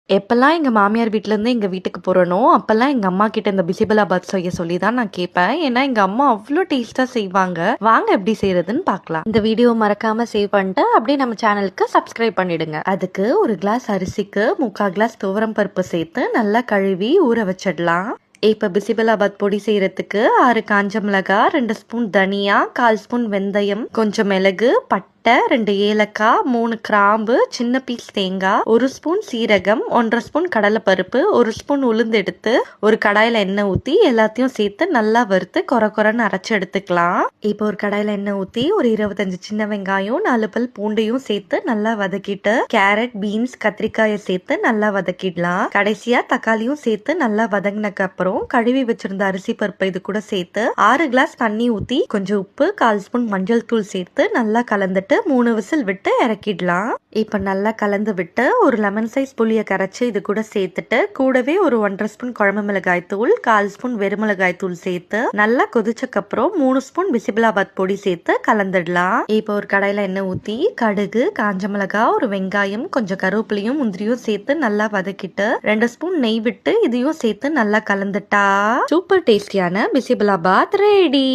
எப்பல்லாம் எங்க மாமியார் வீட்லேருந்து எங்க வீட்டுக்கு போறேனோ, அப்பல்லாம் எங்க அம்மா கிட்ட இந்த பிசிபலாபாத் செய்ய சொல்லி தான் நான் கேட்பேன். ஏன்னா, எங்க அம்மா அவ்ளோ டேஸ்ட்டா செய்வாங்க. வாங்க எப்படி செய்றதுன்னு பார்க்கலாம். இந்த வீடியோ மறக்காம சேவ் பண்ணிட்டு, அப்படியே நம்ம சேனலுக்கு சப்ஸ்கிரைப் பண்ணிடுங்க. அதுக்கு ஒரு கிளாஸ் அரிசிக்கு 3/4 கிளாஸ் துவரம் பருப்பு சேர்த்து நல்லா கழுவி ஊற வச்சிடலாம். இப்ப பிசிபலாபாத் பொடி செய்யறதுக்கு 6 காஞ்ச மிளகாய், 2 ஸ்பூன் தனியா, 1/4 ஸ்பூன் வெந்தயம், கொஞ்சம் மிளகு, பட்டை, 2 ஏலக்காய், 3 கிராம்பு, சின்ன பீஸ் தேங்காய், 1 ஸ்பூன் சீரகம், 1/2 ஸ்பூன் கடலைப்பருப்பு, 1 ஸ்பூன் உளுந்து எடுத்து ஒரு கடாயில எண்ணெய் ஊத்தி எல்லாத்தையும் சேர்த்து நல்லா வறுத்து கொரன்னு அரைச்சு எடுத்துக்கலாம். இப்போ ஒரு கடாயில எண்ணெய் ஊத்தி ஒரு 25 சின்ன வெங்காயம், 4 பல் பூண்டையும் சேர்த்து நல்லா வதக்கிட்டு கேரட், பீன்ஸ், கத்திரிக்காயை சேர்த்து நல்லா வதக்கிடலாம். கடைசியா தக்காளியும் சேர்த்து நல்லா வதங்கினக்கு அப்புறம் கழுவி வச்சிருந்த அரிசி பருப்பு இது கூட சேர்த்து 6 கிளாஸ் தண்ணி ஊத்தி கொஞ்சம் உப்பு, 1/4 ஸ்பூன் மஞ்சள் தூள் சேர்த்து நல்லா கலந்துட்டு 3 விசில் விட்டு இறக்கிடலாம். இப்ப நல்லா கலந்து விட்டு ஒரு லெமன் சைஸ் புளிய கரைச்சு இது கூட சேர்த்துட்டு கூடவே ஒரு 1/2 ஸ்பூன் குழம்பு மிளகாய் தூள், 1/4 ஸ்பூன் வெறுமிளகாய் தூள் சேர்த்து நல்லா கொதிச்சக்கு அப்புறம் 3 ஸ்பூன் பிசிபலாபாத் பொடி சேர்த்து கலந்துடலாம். இப்போ ஒரு கடாயில எண்ணெய் ஊத்தி கடுகு, காஞ்ச மிளகாய், ஒரு வெங்காயம், கொஞ்சம் கருவேப்பிலையும் முந்திரியும் சேர்த்து நல்லா வதக்கிட்டு 2 ஸ்பூன் நெய் விட்டு இதையும் சேர்த்து நல்லா கலந்துட்டா சூப்பர் டேஸ்டியான பிசிபலாபாத் ரெடி.